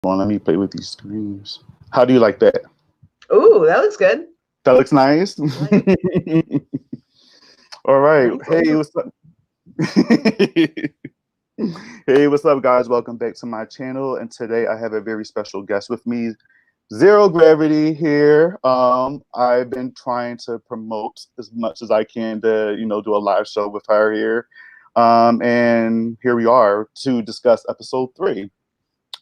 On, let me play with these screens. How do you like that? Ooh, that looks good. That looks nice. Nice, All right. nice. Hey, what's up? Hey, what's up, guys? Welcome back to my channel. And today I have a very special guest with me, Zero Gravity here. I've been trying to promote as much as I can to, do a live show with her here. And here we are to discuss episode 3.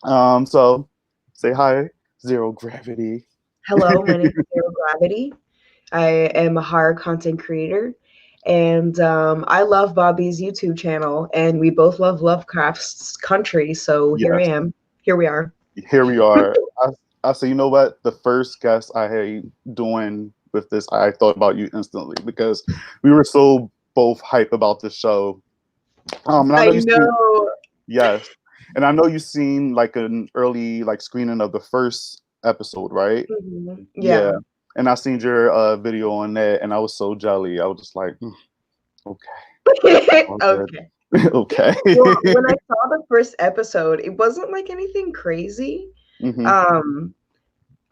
So say hi, Zero Gravity. Hello, my name is Zero Gravity. I am a horror content creator, and I love Bobby's YouTube channel, and we both love Lovecraft's country. So here I Yes, am. Here we are. here we are. I say, you know what? The first guest I had doing with this, I thought about you instantly because we were so both hype about the show. And I I know you seen, know. yes, and I know you seen like an early like screening of the first episode, right? Yeah, Yeah. and I seen your video on that, and I was so jelly. I was just like, okay, all good, Okay. okay. Well, when I saw the first episode, it wasn't like anything crazy. hmm Um,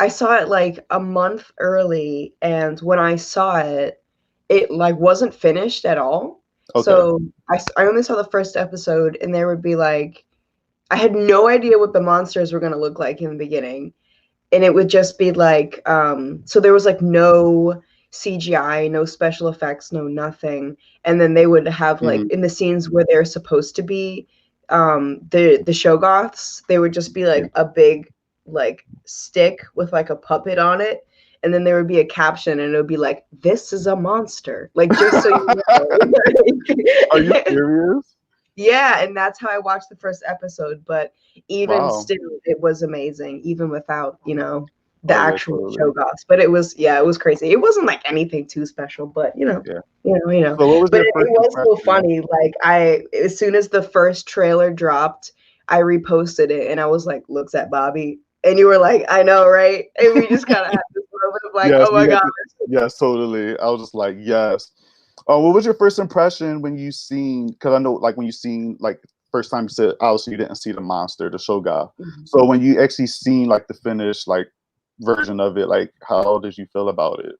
I saw it like a month early, and when I saw it, it like wasn't finished at all. Okay. So I only saw the first episode, and there would be like I had no idea what the monsters were gonna look like in the beginning, and it would just be like so there was like no CGI, no special effects, no nothing, and then they would have like hmm in the scenes where they're supposed to be the Shoggoths, they would just be Yeah. like a big like stick with like a puppet on it, and then there would be a caption and it would be like, "This is a monster," like just so you Are you know. serious? Yeah, and that's how I watched the first episode, but even Wow. still, it was amazing, even without, the Oh yeah, actual totally. show goss. But it was, yeah, it was crazy. It wasn't like anything too special, but Yeah. you know. So what was But your it first was so impression? funny. Like as soon as the first trailer dropped, I reposted it and I was like, "Looks at Bobby," and you were like, "I know, right?" And we just kind of had this moment of like, Yes, "Oh we my had god." to, yes, totally. I was just like, yes. What was your first impression when you seen? Because I know, like, when you seen, like, first time you said, obviously you didn't see the monster, the show guy. Mhm. So when you actually seen like the finished like version of it, like, how did you feel about it?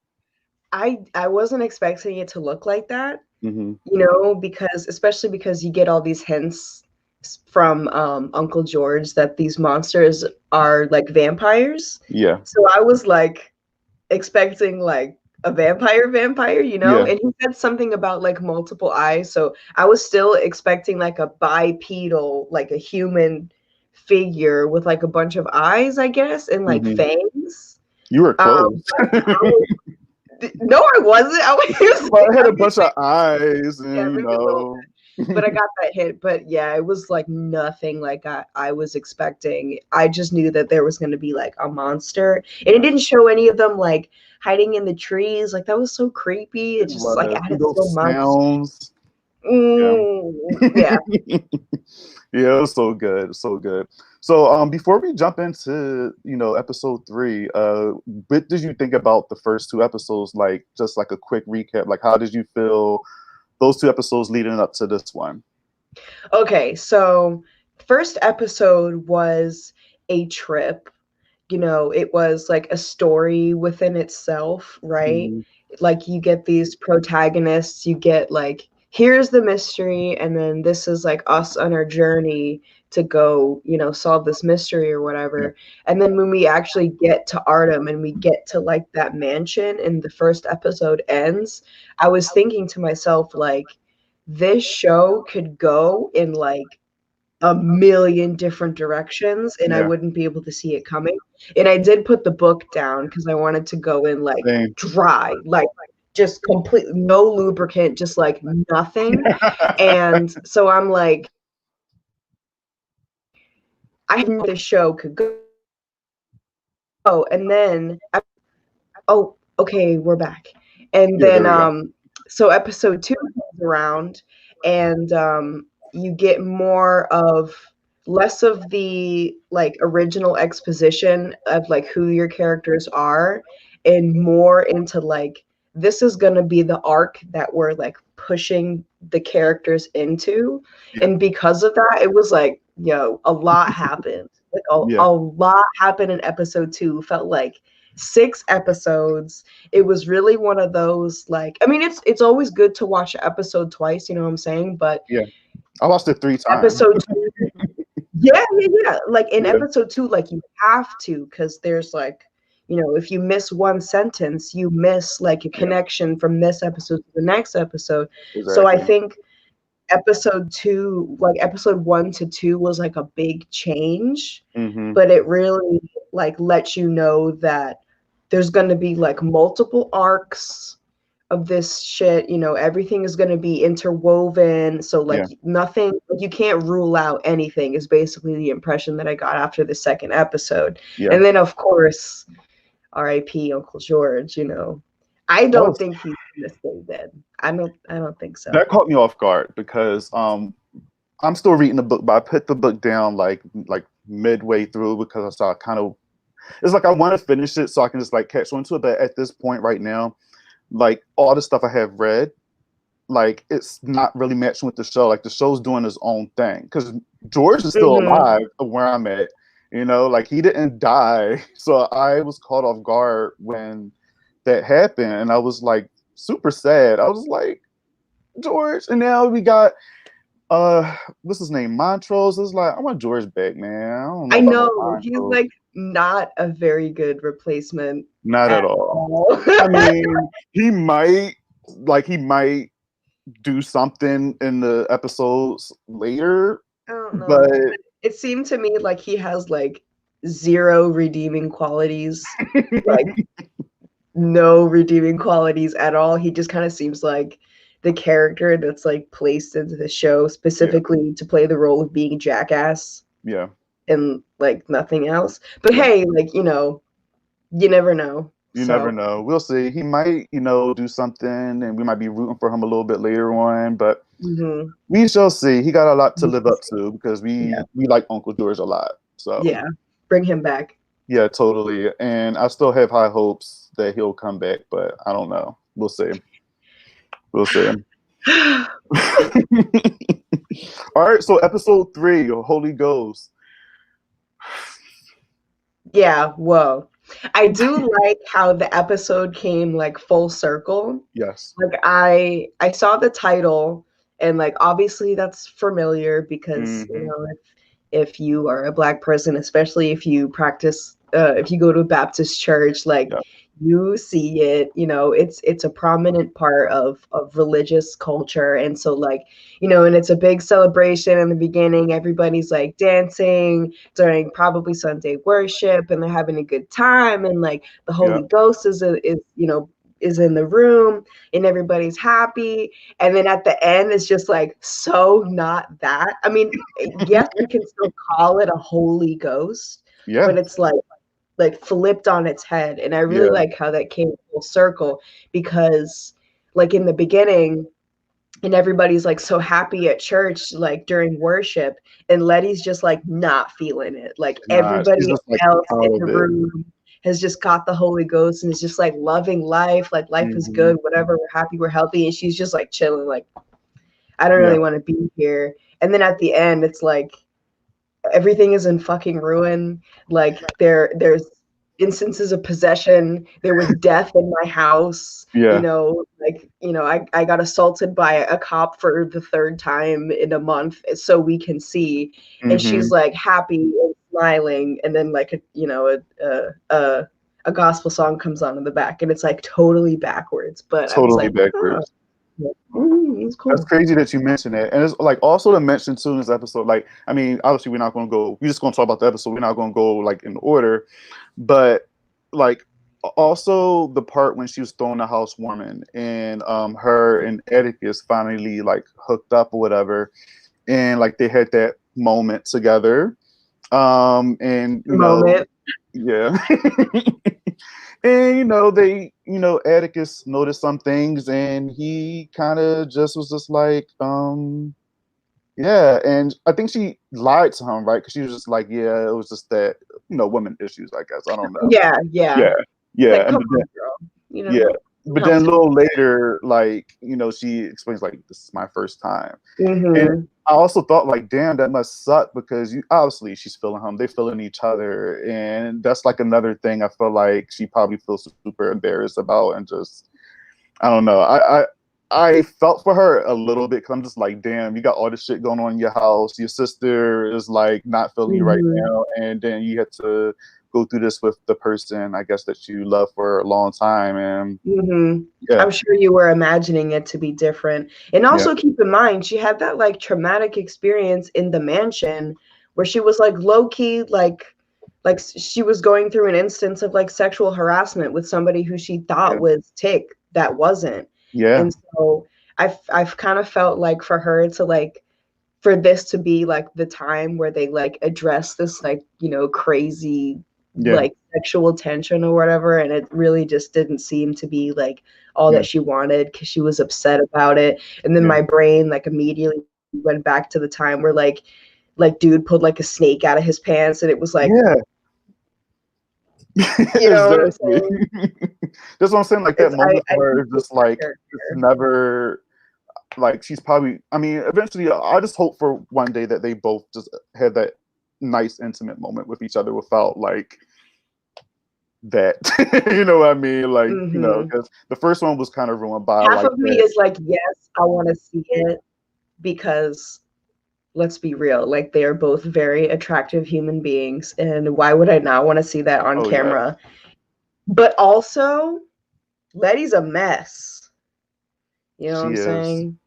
I wasn't expecting it to look like that. hmm Because especially because you get all these hints from Uncle George that these monsters are like vampires. Yeah, So I was like expecting like a vampire, yeah, and he said something about like multiple eyes. So I was still expecting like a bipedal, like a human figure with like a bunch of eyes, I guess, and like hmm fangs. You were close. I was, no, I wasn't. I was, Well, it had I a mean, bunch of eyes, yeah, and maybe a little, but I got that hit. But yeah, it was like nothing like I was expecting. I just knew that there was going to be like a monster, and it yeah, didn't show any of them like hiding in the trees. Like that was so creepy. It it just like was. added so Those much. sounds. Yeah. Yeah. Yeah, it was so good, so good. So, before we jump into episode 3, what did you think about the first 2 episodes? Like, just like a quick recap. Like, how did you feel those 2 episodes leading up to this one? Okay, so first episode was a trip. It was like a story within itself, right? hmm Like you get these protagonists, you get like, here's the mystery, and then this is like us on our journey to go, solve this mystery or Yeah. whatever. And then when we actually get to Artem and we get to like that mansion and the first episode ends, I was thinking to myself, like, this show could go in like a million different directions and I Yeah. wouldn't be able to see it coming. And I did put the book down because I wanted to go in like Same. dry, like just completely no lubricant, just like nothing. And so I'm like, I knew the show could go. And then oh, okay, we're back. And Yeah, there then we go. so episode 2 comes around and you get more of less of the like original exposition of like who your characters are and more into like this is going to be the arc that we're like pushing the characters into. Yeah. And because of that, it was like, a lot happened. Like Yeah. a lot happened in episode 2. Felt like 6 episodes. It was really one of those, like, I mean, it's always good to watch an episode twice, you know what I'm saying? But Yeah. I watched it 3 times. episode 2, yeah. Like in Yeah. episode 2, like you have to, because there's like, you know, if you miss one sentence, you miss like a Yeah. connection from this episode to the next episode. So I Exactly. think episode 2, like episode 1 to 2 was like a big change, Mm-hmm. but it really like lets you know that there's going to be like multiple arcs of this shit, you know, everything is going to be interwoven, so like Yeah. nothing, like you can't rule out anything, is basically the impression that I got after the second episode. Yeah. And then of course, R.I.P. Uncle George, you know. I That don't was think he's gonna stay dead. I don't think so. that caught me off guard because I'm still reading the book, but I put the book down like midway through because I saw kind of, it's like I want to finish it so I can just like catch on to it. But at this point right now, like all the stuff I have read, like it's not really matching with the show. Like the show's doing its own thing because George is still alive where I'm at. You know, like he didn't die. So I was caught off guard when that happened, and I was like super sad. I was like, George, and now we got what's his name, Montrose. It's like I want George back, man. I don't know I about no know he's Montrose. like not a very good replacement Not at at all. all. I mean, he might do something in the episodes later, I don't know. but It seemed to me like he has like zero redeeming qualities, like no redeeming qualities at all. He just kind of seems like the character that's like placed into the show yeah, specifically to play the role of being jackass yeah, and like nothing else. But yeah. hey, like, you know, you never know. You never So, know. We'll see. He might, do something, and we might be rooting for him a little bit later on. But we shall see. He got a lot to live up to because yeah, we like Uncle George a lot. So yeah, bring him back. yeah, totally. And I still have high hopes that he'll come back, but I don't know. We'll see. We'll see. All right. So episode 3, Holy Ghost. Yeah, whoa. I do like how the episode came like full circle. Yes. Like I saw the title, and like obviously that's familiar because you Mm-hmm. know, if you are a Black person, especially if you practice if you go to a Baptist church, like Yeah. you see it, you know, it's a prominent part of religious culture. And so like, you know, and it's a big celebration in the beginning. Everybody's like dancing during probably Sunday worship, and they're having a good time, and like the Yeah. Holy Ghost is you know, is in the room, and everybody's happy. And then at the end, it's just like so not that. I mean, yes, you can still call it a Holy Ghost, Yeah. but it's like flipped on its head. And I really Yeah. like how that came full circle, because like in the beginning, and everybody's like so happy at church, like during worship, and Letty's just like not feeling it. Like Nah, she's everybody just like else in proud the of it. room has just got the Holy Ghost and is just like loving life, like life is Mm-hmm. good, whatever, we're happy, we're healthy. And she's just like chilling, like, I don't Yeah. really want to be here. And then at the end, it's like everything is in fucking ruin. Like there's instances of possession. There was death in my house. Yeah. You know, like, you know, I got assaulted by a cop for the 3rd time in a month, so we can see. And she's Mm-hmm. like happy and smiling, and then like a gospel song comes on in the back, and it's like totally backwards. But I was Totally like, backwards. it's cool. That's crazy that you mentioned that. And it's like also to mention too in this episode, like, I mean, obviously we're just gonna talk about the episode. We're not gonna go like in order, but like also the part when she was throwing the housewarming and her and Atticus finally like hooked up or whatever, and like they had that moment together. And Moment. yeah. And Atticus noticed some things, and he kind of just was just like, yeah. And I think she lied to him, right? Because she was just like, yeah, it was just that, women issues, I guess. I don't know. Yeah. Yeah, Like, and come on, girl. You know? yeah, but then a Helps. little later, like, you know, she explains like, this is my first time. And Mm-hmm. I also thought like, damn, that must suck, because you obviously she's feeling him, they're feeling each other, and that's like another thing I feel like she probably feels super embarrassed about, and just I don't know. I felt for her a little bit, because I'm just like, damn, you got all this shit going on in your house. Your sister is like not feeling you right Mm-hmm. now, and then you have to go through this with the person, I guess, that you love for a long time. And Mm-hmm. yeah, I'm sure you were imagining it to be different. And yeah, also keep in mind, she had that like traumatic experience in the mansion where she was like low key, like she was going through an instance of like sexual harassment with somebody who she thought yeah, was Tick that wasn't. yeah, And so I've kind of felt like for her to like for this to be like the time where they like address this like, you know, crazy yeah, like sexual tension or whatever, and it really just didn't seem to be like all yeah, that she wanted because she was upset about it. And then yeah, my brain like immediately went back to the time where like dude pulled like a snake out of his pants, and it was like, yeah. you know what I'm Exactly. saying? That's what I'm saying. Like that It's moment I where do it's feel just for like her. it's never like she's probably. I mean, eventually, I just hope for one day that they both just had that nice intimate moment with each other without like that. You know what I mean? Like, you know, Mm-hmm. because the first one was kind of ruined by Half like of me that. is like, yes, I want to see it because let's be real, like they are both very attractive human beings, and why would I not want to see that on Oh yeah, camera? But also, Letty's a mess. You know what she I'm is. saying?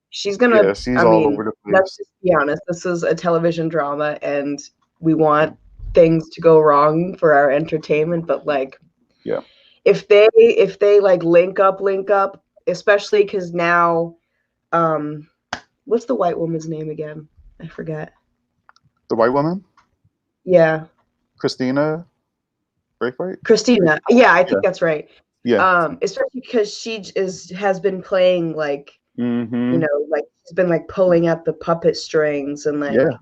She's gonna, Yeah, she's I all mean, over the let's place. just be honest. This is a television drama, and we want things to go wrong for our entertainment. But like, Yeah. if they like link up, especially because now, um, what's the white woman's name again? I forget. The white woman, Yeah, Christina Braithwaite. Christina. Yeah, I Yeah. think that's right. Yeah. Especially because she has been playing like, you Mm-hmm. know, like she's been like pulling at the puppet strings and like, Yeah.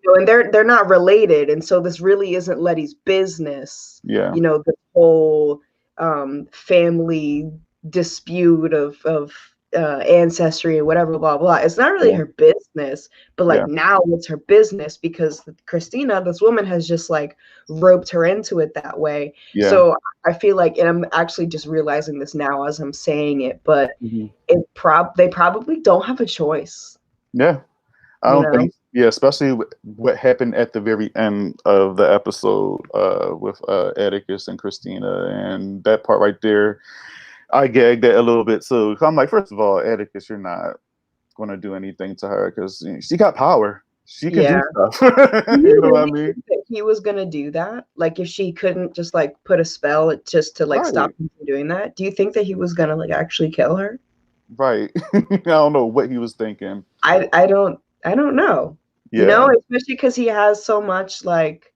you know, and they're not related, and so this really isn't Letty's business. Yeah. You know, the whole family dispute of ancestry and whatever, blah blah. It's not really Yeah. her business, but like Yeah. now it's her business because Christina, this woman, has just like roped her into it that way. Yeah. So I feel like, and I'm actually just realizing this now as I'm saying it, but Hmm. they probably don't have a choice, Yeah. I you don't know. think. Yeah, especially what happened at the very end of the episode with Atticus and Christina, and that part right there, I gagged at a little bit too. 'Cause I'm like, first of all, Atticus, you're not going to do anything to her because she got power. She can do Yeah. stuff. Do You you know what I really mean? think that he was gonna do that? Like, if she couldn't just like put a spell just to like stop Right. him from doing that, do you think that he was gonna like actually kill her? Right. I don't know what he was thinking. I don't know. You Yeah. know, especially because he has so much like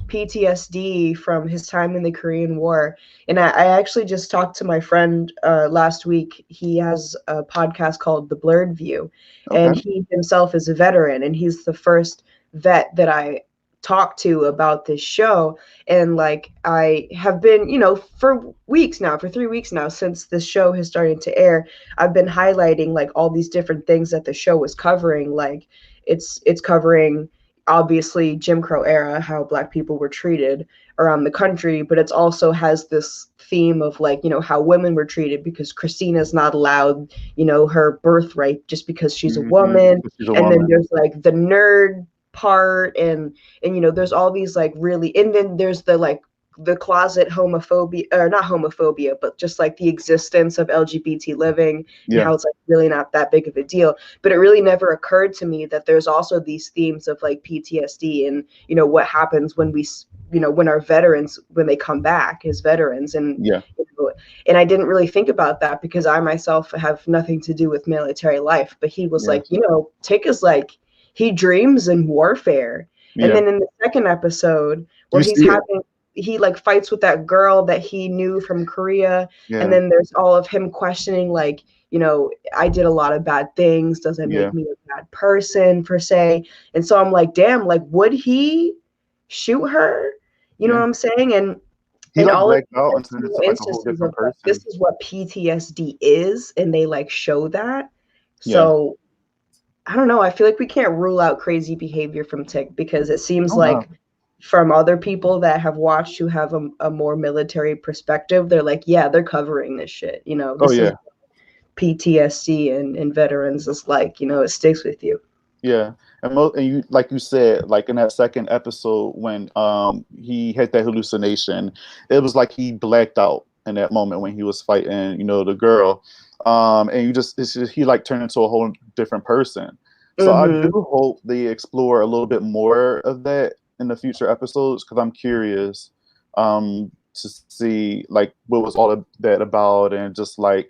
PTSD from his time in the Korean War. And I actually just talked to my friend last week. He has a podcast called The Blurred View, Okay. and he himself is a veteran, and he's the first vet that I talked to about this show. And like, I have been, you know, for weeks now, for 3 weeks now, since this show has started to air, I've been highlighting like all these different things that the show is covering. Like, it's covering obviously Jim Crow era, how Black people were treated around the country, but it's also has this theme of like, you know, how women were treated because Christina's not allowed, you know, her birthright just because she's a Hmm. woman. She's a And then woman. there's like the nerd part, and you know, there's all these like really, and then there's the like the closet homophobia, or not homophobia, but just like the existence of LGBT living and Yeah. how it's like really not that big of a deal. But it really never occurred to me that there's also these themes of like PTSD and, you know, what happens when we, you know, when our veterans, when they come back as veterans. And, Yeah. you know, and I didn't really think about that because I myself have nothing to do with military life. But he was Yeah. like, you know, Tick is like, he dreams in warfare. And Yeah. then in the second episode where You see it. he like fights with that girl that he knew from Korea, and Yeah. then there's all of him questioning like, you know, I did a lot of bad things, does that Yeah. make me a bad person per se? And so I'm like, damn, like would he shoot her? You know Yeah. what I'm saying? And He And like all of blacked out and these turned little into like a whole instances different of like, this person. is what PTSD is, and they like show that. Yeah. So I don't know. I feel like we can't rule out crazy behavior from Tick because it seems Oh no. like from other people that have watched who have a more military perspective, they're like, yeah, they're covering this shit. You know, Oh this is yeah. PTSD and veterans is like, you know, it sticks with you. Yeah, and you like you said, like in that second episode when he had that hallucination, it was like he blacked out in that moment when he was fighting, the girl, and it's just he like turned into a whole different person. So I do Mm-hmm. hope they explore a little bit more of that in the future episodes because I'm curious to see like what was all of that about and just like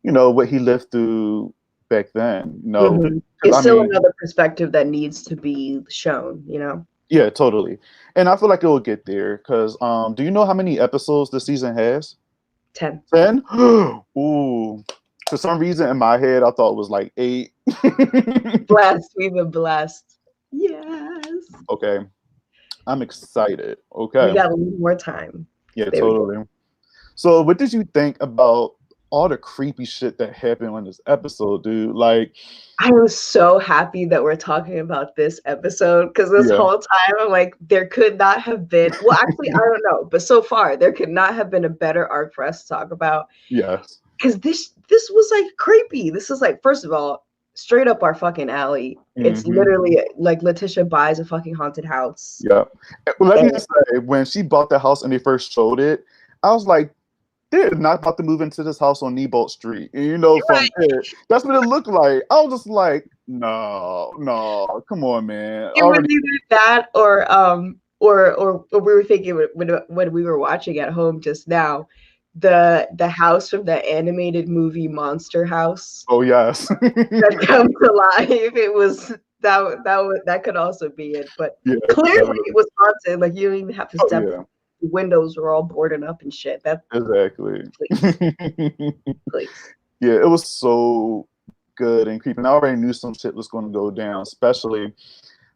what he lived through back then. Mm-hmm. Because It's I still mean. another perspective that needs to be shown, you know? Yeah, totally. And I feel like it will get there because do you know how many episodes the season has? 10. 10? Ooh. For some reason in my head I thought it was like 8. Blessed. We've been blessed. Yes. Okay. I'm excited. We Okay. got a little more time. Yeah, There we go. totally. So what did you think about all the creepy shit that happened in this episode, dude? Like, I was so happy that we're talking about this episode because this yeah. whole time I'm like, there could not have been. Well, actually, I don't know, but so far there could not have been a better arc for us to talk about Yes. because this was like creepy. This is like, first of all, straight up our fucking alley. It's Hmm. literally like Letitia buys a fucking haunted house. Yeah. Well, let me And just say, when she bought the house and they first showed it, I was like, they're not about to move into this house on Nebolt Street. And, from there, that's what it looked like. I was just like, no, no, come on, man. it was Already, either that or we were thinking when we were watching at home just now, the house from the animated movie Monster House oh yes, that come to life. It was that could also be it, but yeah, clearly definitely. it was haunted. Like you don't even have to Oh step. yeah, The windows were all boarded up and shit. That exactly. please, please. Yeah, it was so good and creepy. And I already knew some shit was going to go down, especially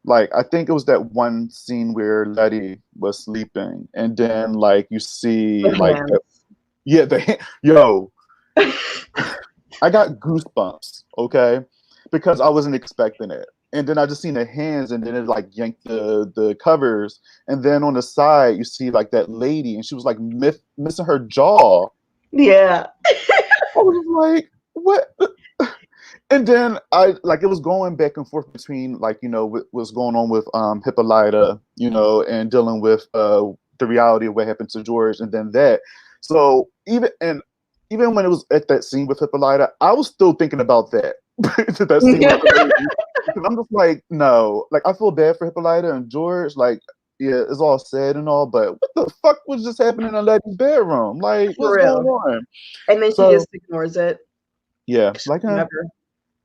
like I think it was that one scene where Letty was sleeping, and then like you see The like hands. yeah, yo, I got goosebumps, okay, because I wasn't expecting it. And then I just seen the hands, and then it like yanked the covers, and then on the side you see like that lady, and she was like missing her jaw. Yeah. I was like, what? And then I like it was going back and forth between like what was going on with Hippolyta, and dealing with the reality of what happened to George, and then that. So even when it was at that scene with Hippolyta, I was still thinking about that. That scene with the lady. Because I'm just like, no, like I feel bad for Hippolyta and George. Like, yeah, it's all sad and all, but what the fuck was just happening in Letty's bedroom? Like, For what's going real. on? And then she So just ignores it. yeah, like Never.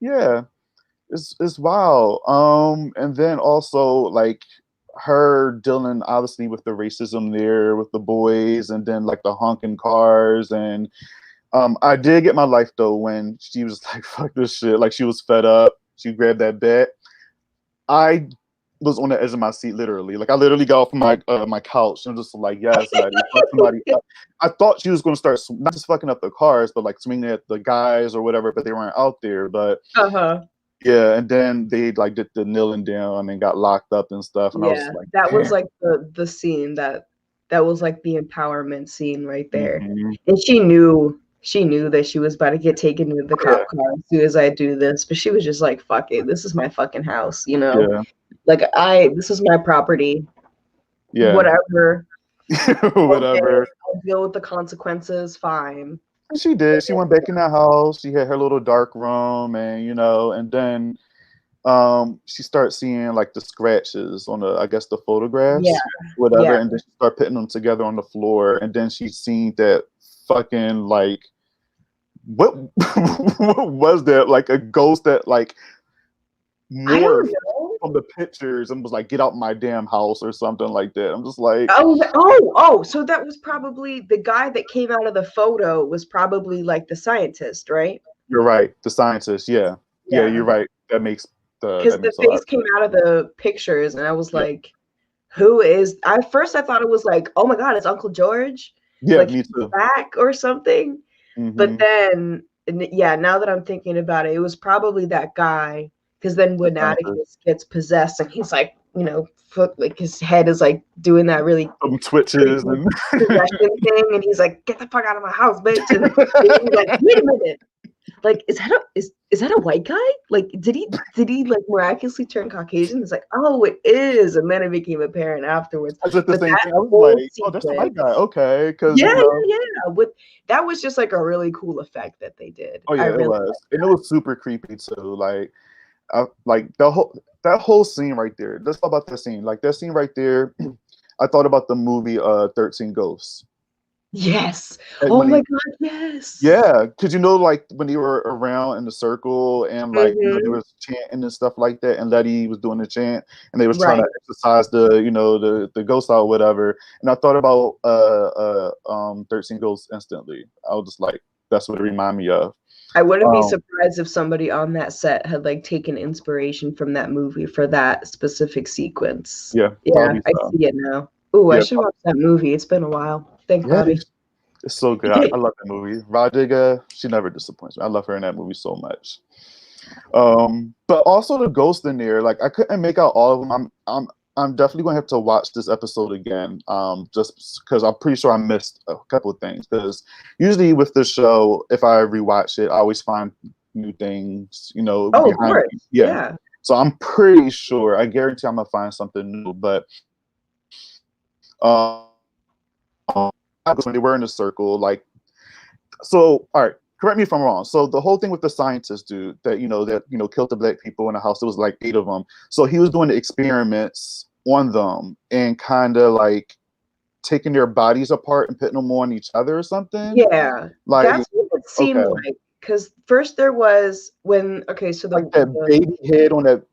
yeah, it's wild. And then also like her dealing obviously with the racism there with the boys, and then like the honking cars, and I did get my life though when she was like, "Fuck this shit!" Like she was fed up. She grabbed that bat. I was on the edge of my seat, literally. Like I literally got off my couch and just like, "Yes, Letty, fuck somebody." I thought she was going to start not just fucking up the cars, but like swinging at the guys or whatever. But they weren't out there. But Uh-huh. yeah, and then they like did the kneeling down and got locked up and stuff, and I was Yeah. like, That was damn. like the scene that was like the empowerment scene right there. Mhm. And she knew that she was about to get taken into the Yeah, cop car as soon as I do this, but she was just like, fuck it, this is my fucking house, you know? yeah, Like this is my property. yeah. Whatever. Okay, Whatever. I'll deal with the consequences, fine. And she did. She went back in the house. She had her little dark room, and and then she starts seeing like the scratches on the I guess the Yeah, photographs, whatever, yeah. and then she start putting them together on the floor, and then she seen that fucking like what what was that, like a ghost that like I don't morphed know. from the pictures and was like, "Get out my damn house" or something like that. I'm just like, Oh, so that was probably the guy that came out of the photo was probably like the scientist, right? "You're right, the scientist." Yeah, yeah, Yeah. you're right. That makes Because the a lot face of came sense. out of the pictures and I was Yeah, like, who is, at first I thought it was like, oh my God, it's Uncle George. Yeah, Like me he's too. back or something. But Mm-hmm. then, yeah, now that I'm thinking about it, it was probably that guy. Because then The when scientist. Atticus gets possessed and he's like, like his head is like doing that really Some twitches creepy and possession thing, and he's like, "Get the fuck out of my house, bitch!" And he's like, "Wait a minute, like, is that a white guy? Like, did he like miraculously turn Caucasian?" It's like, "Oh, it is," and then it became apparent afterwards. I did the But same that thing. I was whole like, oh, that's the white guy. sequence, Okay, because yeah, yeah, yeah. With that was just like a really cool effect that they did. oh I yeah, it really was, and it was super creepy too. Like that whole scene right there. Let's talk about that scene. Like that scene right there. I thought about the movie 13 Ghosts. yes. And Oh when my he God, yes. yeah, because like when they were around in the circle and like they Hmm. was chanting and stuff like that, and Letty was doing the chant, and they was trying to Right. exercise the ghost out or whatever. And I thought about 13 Ghosts instantly. I was just like, that's what it reminded me of. I wouldn't be Um, surprised if somebody on that set had like taken inspiration from that movie for that specific sequence. yeah, Yeah, probably I so. see it now. Ooh, I Yeah, should watch that movie. It's been a while. Thanks, yeah, Bobby. it's so good. I love that movie. Rodiga, she never disappoints me. I love her in that movie so much. But also the ghost in there, like I couldn't make out all of them. I'm definitely gonna have to watch this episode again. Just because I'm pretty sure I missed a couple of things. Because usually with the show, if I rewatch it, I always find new things, Oh, of behind. course. Yeah. Yeah. So I'm pretty sure. I guarantee I'm gonna find something new. But um, when they were in a circle, like so. All right. Correct me if I'm wrong. So the whole thing with the scientist dude that killed the black people in the house, it was like 8 of them. So he was doing the experiments on them and kind of like taking their bodies apart and putting them on each other or something. Yeah. Like, That's what it okay, seemed like. Because first there was okay, so like that baby head on that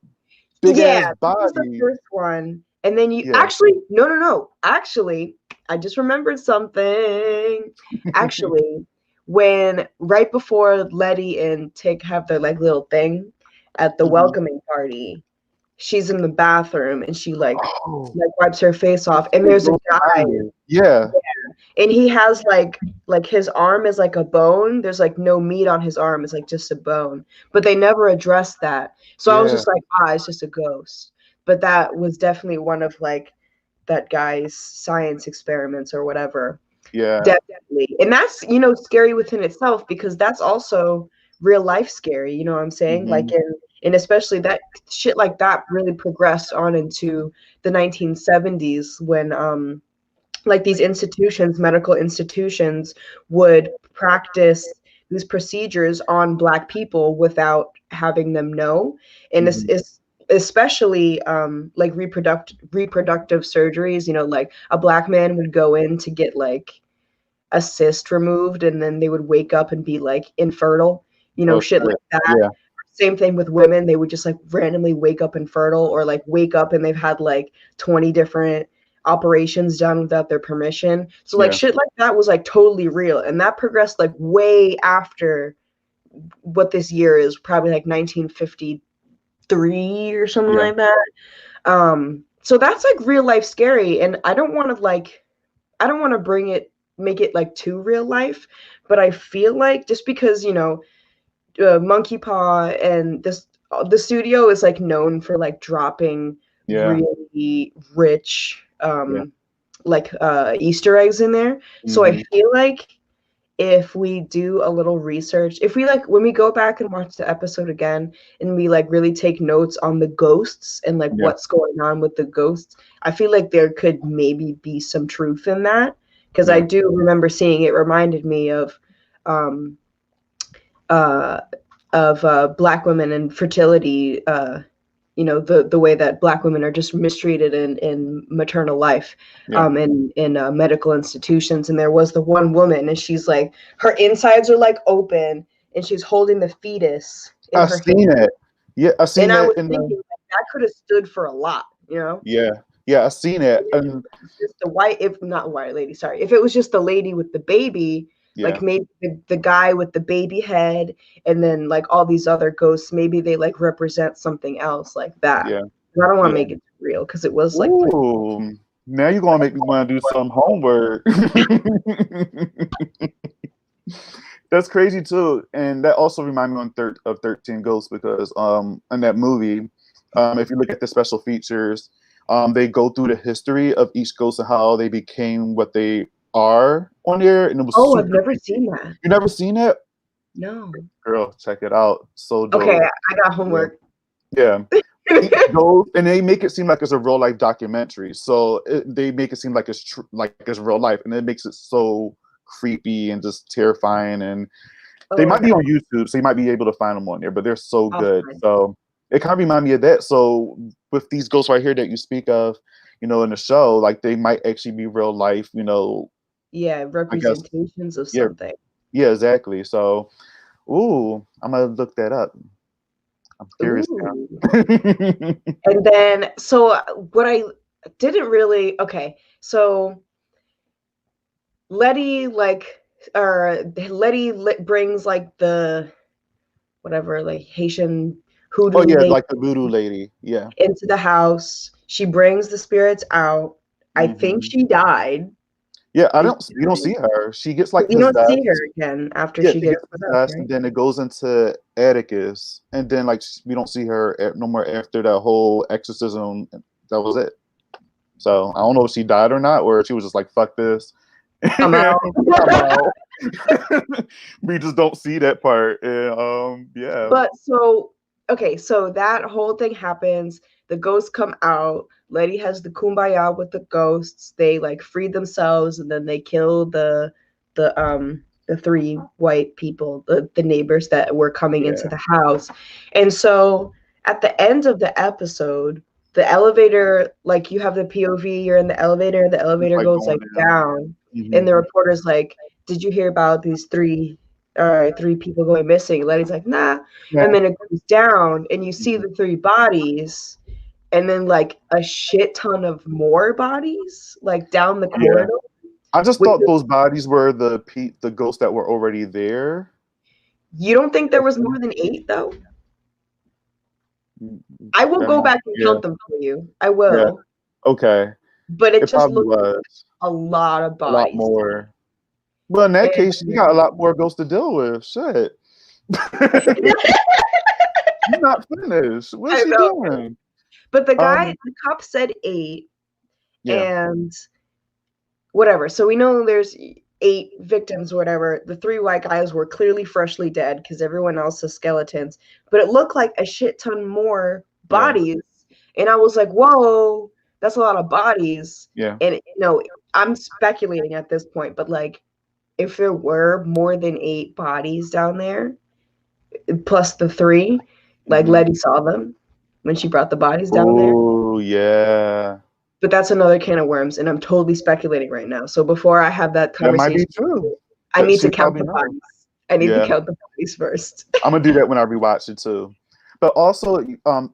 big yeah, ass this was the body. first one. And then you Yeah. actually, no, no, no. Actually, I just remembered something. Actually, when right before Letty and Tick have their like little thing at the Mhm. welcoming party, she's in the bathroom and she Oh, like wipes her face off. And there's a guy yeah, and he has like his arm is like a bone. There's like no meat on his arm. It's like just a bone. But they never addressed that. So I was yeah, just like, it's just a ghost. But that was definitely one of like that guy's science experiments or whatever. yeah, Definitely. And that's, scary within itself because that's also real life scary, you know what I'm saying? Like hmm and especially that shit like that really progressed on into the 1970s when like these institutions, medical institutions, would practice these procedures on Black people without having them know, and hmm it's especially like reproductive surgeries. Like a Black man would go in to get like a cyst removed, and then they would wake up and be like infertile. Oh Shit shit, like that. yeah, Same thing with women. They would just like randomly wake up infertile or like wake up and they've had like 20 different operations done without their permission. So like yeah, shit like that was like totally real. And that progressed like way after what this year is, probably like 1953 or something yeah, like that. So that's like real life scary. And I don't want to make it like too real life, but I feel like just because, Monkey Paw and the studio is like known for like dropping yeah, really rich yeah, like Easter eggs in there. So I hmm feel like if we do a little research, if we like when we go back and watch the episode again and we like really take notes on the ghosts and like yeah, what's going on with the ghosts, I feel like there could maybe be some truth in that because I yeah, do remember seeing it reminded me um uh, Black women and fertility. The way that Black women are just mistreated in maternal life, yeah. in medical institutions. And there was the one woman, and she's like, her insides are like open, and she's holding the fetus in I've her hand. seen it. Yeah, I've And seen I it was in the thinking like, that could have stood for a lot, you know. yeah, yeah, I've seen it, and It's just the white, if not white lady, sorry. If it was just the lady with the baby, yeah, like maybe the guy with the baby head, and then like all these other ghosts, maybe they like represent something else like that. yeah. I don't want to Yeah. make it real because it was like Ooh, now you're gonna make me want to do some homework. That's crazy too, and that also reminded me of 13 Ghosts because in that movie, if you look at the special features, they go through the history of each ghost and how they became what they are on there, and it was oh, I've super never creepy. seen that. You never seen it? No. Girl, check it out. So Okay, dope. I got Yeah. homework. Yeah. Each ghost, and they make it seem like it's a real life documentary. So they make it seem like like it's real life, and it makes it so creepy and just terrifying. And they Oh, might I be got on YouTube, so you might be able to find them on there. But they're so I'll good. find. So it kind of remind me of that. So with these ghosts right here that you speak of, in the show, like they might actually be real life. Yeah, I guess. representations of Yeah. something. Yeah. Exactly. So, ooh, I'm gonna look that up. I'm curious Ooh. now. And then, so what I didn't really, okay, so Letty, brings like the whatever, like Haitian Oh hoodoo yeah, lady like the voodoo lady. Yeah. into the house. She brings the spirits out. I think Hmm. she died. Yeah, I Did don't. she You don't die? see her. She gets 'Cause like you don't see her possessed. again after Yeah, she she gets gets possessed, possessed, and right? then it goes into Atticus, and then like we don't see her no more after that whole exorcism. That was it. So I don't know if she died or not, or if she was just like, "Fuck this." I'm out. I'm out. We just don't see that part. And, yeah. But so, okay, so that whole thing happens. The ghosts come out. Letty has the kumbaya with the ghosts. They like free themselves, and then they kill the three white people, the neighbors that were coming into Yeah. the house. And so at the end of the episode, the elevator, like you have the POV, you're in the It's elevator like goes going like down. down, and Hmm. the reporter's like, "Did you hear about these three people going missing?" Letty's like, "Nah." And Yeah. then it goes down and you see Mhm. the three bodies, and then like a shit ton of more bodies like down the Yeah. corridor, I just which thought those bodies were the ghosts that were already there. you don't think there was more than 8 though? I will go back and Yeah, count them for you. I yeah. will. Okay. But it It just probably looks like was a lot of a lot bodies. more. Well, in that case, you And got a lot more ghosts to deal with. Shit. You're not finished. What's I she know. doing? But Um, the cop said 8, yeah, and whatever. So we know there's 8 victims, whatever. The 3 white guys were clearly freshly dead because everyone else is skeletons. But it looked like a shit ton more yeah, bodies. And I was like, whoa, that's a lot of bodies. yeah. And I'm speculating at this point, but like if there were more than 8 bodies down there, plus the 3, like Hmm. Letty saw them when she brought the bodies down there. Oh, yeah. But that's another can of worms, and I'm totally speculating right now. So before I have that That might be conversation, true. I But need to she count probably the knows. bodies. I need to Yeah. count the bodies first. I'm gonna do that when I rewatch it too. But also,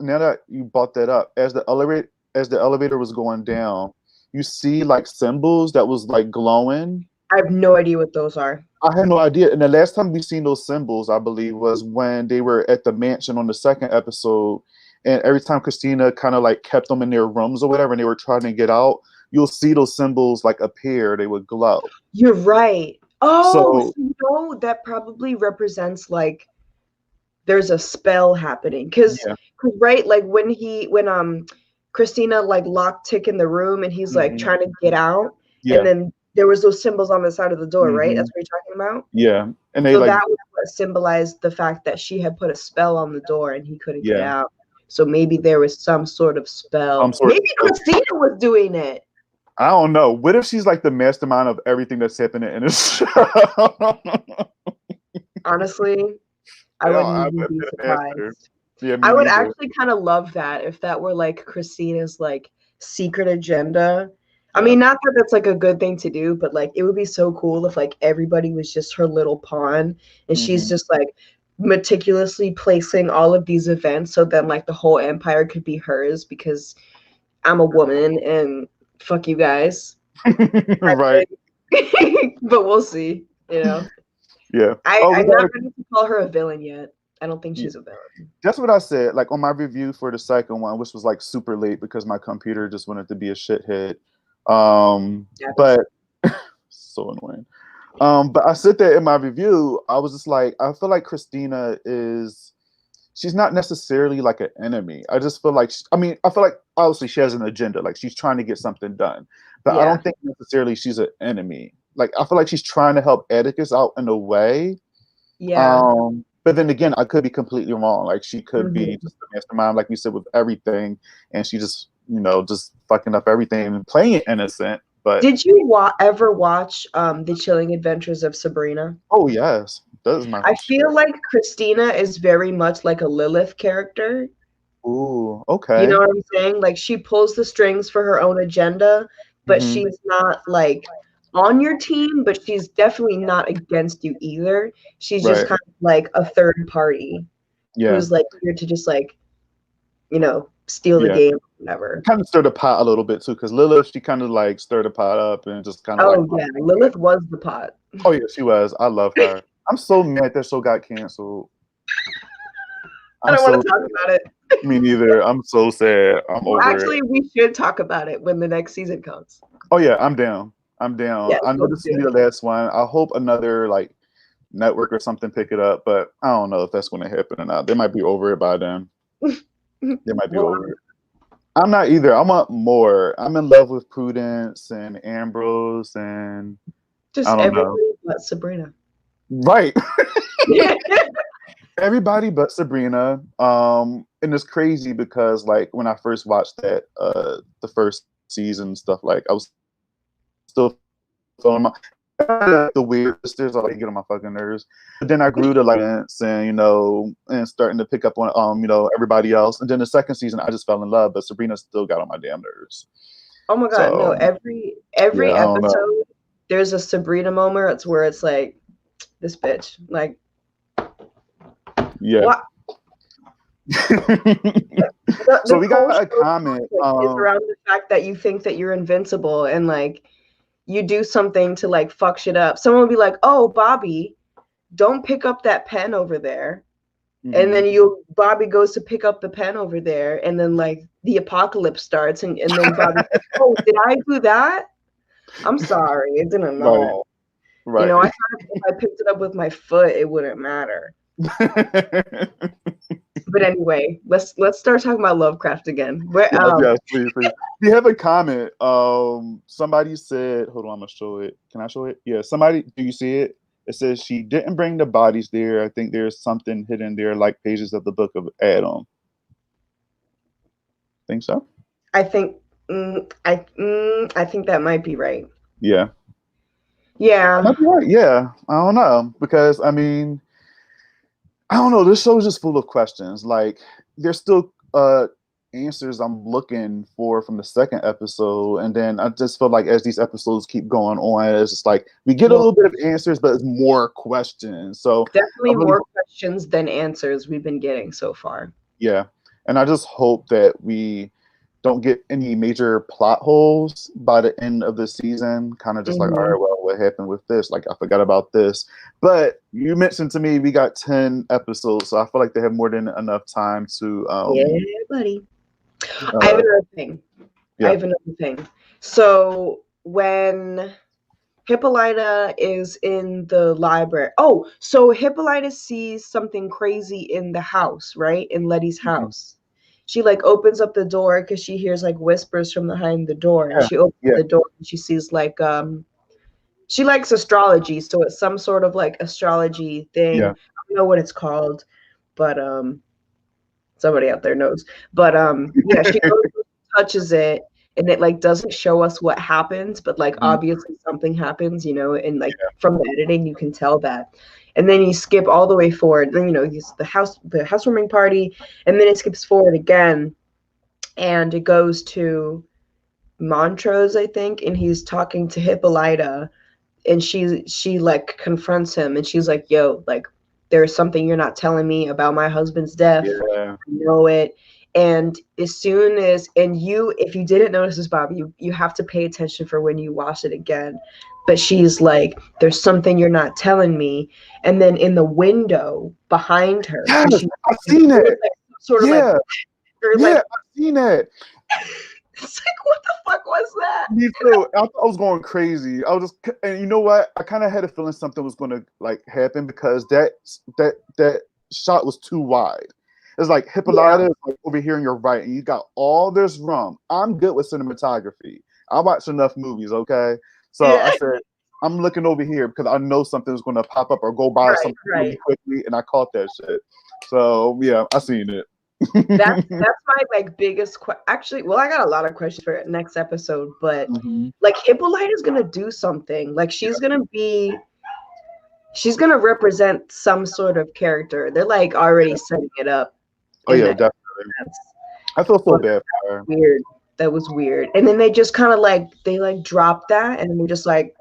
now that you brought that up, as the elevator was going down, you see like symbols that was like glowing. I have no idea what those are. I had no idea. And the last time we seen those symbols, I believe, was when they were at the mansion on the second episode. And every time Christina kind of like kept them in their rooms or whatever, and they were trying to get out, you'll see those symbols like appear. They would glow. You're right. Oh, So so that probably represents like there's a spell happening. Cause yeah, right, like when Christina like locked Tick in the room and he's like hmm, trying to get out, and yeah, then there was those symbols on the side of the door, right? hmm, That's what you're talking about. yeah. And they So like that was what symbolized the fact that she had put a spell on the door and he couldn't get yeah, out. So maybe there was some sort of some spell. sort Maybe of. Christina was doing it. I don't know. What if she's like the mastermind of everything that's happening in this show? Honestly, I Yeah, wouldn't I even would be have been after. surprised. Yeah, me I would neither. actually kind of love that if that were like Christina's like secret agenda. I Yeah. mean, not that that's like a good thing to do, but like it would be so cool if like everybody was just her little pawn and she's Hmm. just like meticulously placing all of these events so then like the whole empire could be hers because I'm a woman and fuck you guys. Right. But we'll see, you know. Yeah. Oh, we I'm not got ready to call her a villain yet. I don't think Yeah. she's a villain. That's what I said. Like on my review for the second one, which was like super late because my computer just wanted to be a shithead. But so annoying. But I sit there in my review, I was just like, I feel like Christina is, she's not necessarily like an enemy. I just feel like, I mean, I feel like obviously she has an agenda, like she's trying to get something done, but I don't think necessarily she's an enemy. Like I feel like she's trying to help Atticus out in a way. Yeah. But then again, I could be completely wrong. Like she could be Mhm. just a mastermind, like we said, with everything, and she just, just fucking up everything and playing it innocent. But Did you ever watch The Chilling Adventures of Sabrina? oh yes, that is my I shit. feel like Christina is very much like a Lilith character. Ooh, You know okay. what I'm saying? Like she pulls the strings for her own agenda, but Hmm. she's not like on your team, but she's definitely not against you either. She's just Right. kind of like a third party Yeah. who's like here to just like, steal the Yeah. game, whatever. Kind of stirred the pot a little bit too, because Lilith, she kind of like stirred the pot up and just kind of like, Oh yeah, Lilith was the pot. oh yeah, she was. I love her. I'm so mad that show got canceled. I I'm don't want so to talk about it. me neither. I'm so sad. I'm Well, over it. actually, we should talk about it when the next season comes. Oh yeah, I'm down. I'm down. Yes, I know let's this do will be it. the last one. I hope another like network or something pick it up, but I don't know if that's going to happen or not. They might be over it by then. They might be Well, over it. I'm not either. I want more. I'm in love with Prudence and Ambrose and I just don't know. everybody but Sabrina. Right. Everybody but Sabrina. And it's crazy because like when I first watched that, the first season stuff, like I was still feeling the weird sisters are like get on my fucking nerves. But then I grew to like it and and starting to pick up on everybody else. And then the second season I just fell in love, but Sabrina still got on my damn nerves. Oh my God, no, So every yeah, I don't know. episode there's a Sabrina moment. It's where it's like, this bitch. Like, Yeah. what? So The we whole got a show comment. is around the fact that you think that you're invincible and like you do something to like fuck shit up. Someone will be like, "Oh, Bobby, don't pick up that pen over there." And then Bobby goes to pick up the pen over there, and then like the apocalypse starts, and then Bobby's like, "Oh, did I do that? I'm sorry, I didn't Right, know." right. I thought if I picked it up with my foot, it wouldn't matter. But anyway, let's start talking about Lovecraft again. Where Yes, please, please. We have a comment. Somebody said, hold on, I'm gonna show it. Can I show it? Yeah, somebody, do you see it? It says she didn't bring the bodies there. I think there's something hidden there, like pages of the book of Adam. Think so? I think I think that might be right. Yeah. Yeah. Might be right. Yeah. I don't know. Because I mean, I don't know. This show is just full of questions. Like there's still answers I'm looking for from the second episode, and then I just feel like as these episodes keep going on, it's just like we get a little bit of answers, but it's more questions. So definitely more questions than answers we've been getting so far. Yeah, and I just hope that we don't get any major plot holes by the end of the season. Kind of just like, all right, well, what happened with this? Like, I forgot about this. But you mentioned to me we got 10 episodes, so I feel like they have more than enough time to. Yeah, buddy. I have another thing. So when Hippolyta is in the library. Oh, so Hippolyta sees something crazy in the house, right? In Letty's house. She like opens up the door because she hears like whispers from behind the door, and she opens the door and she sees like she likes astrology, so it's some sort of like astrology thing. I don't know what it's called, but somebody out there knows. But yeah, she goes and touches it, and it like doesn't show us what happens, but like obviously something happens, and like from the editing you can tell that. And then you skip all the way forward. Then the housewarming party, and then it skips forward again, and it goes to Montrose, I think, and he's talking to Hippolyta, and she like confronts him, and she's like, "Yo, like there's something you're not telling me about my husband's death. Yeah. I know it." And as soon as, and you, if you didn't notice this, Bob, you have to pay attention for when you watch it again. But she's like, there's something you're not telling me. And then in the window behind her, Yes, because she, I've seen it. like, sort of Yeah, like, or yeah, like, I've seen it. it's like, what the fuck was that? Me too. I thought I was going crazy. I was just, and you know what? I kind of had a feeling something was going to like happen because that shot was too wide. It's like Hippolyta is like over here on your right, and you got all this room. I'm good with cinematography. I watch enough movies, okay? So I said, I'm looking over here because I know something's going to pop up or go by something really quickly, and I caught that shit. So yeah, I seen it. That's my like biggest actually, well, I got a lot of questions for next episode, but like Hippolyta is gonna do something. Like she's gonna represent some sort of character. They're like already setting it up. Oh yeah, definitely. I feel so bad for her. Weird. That was weird. And then they just kind of like dropped that, and we're just like,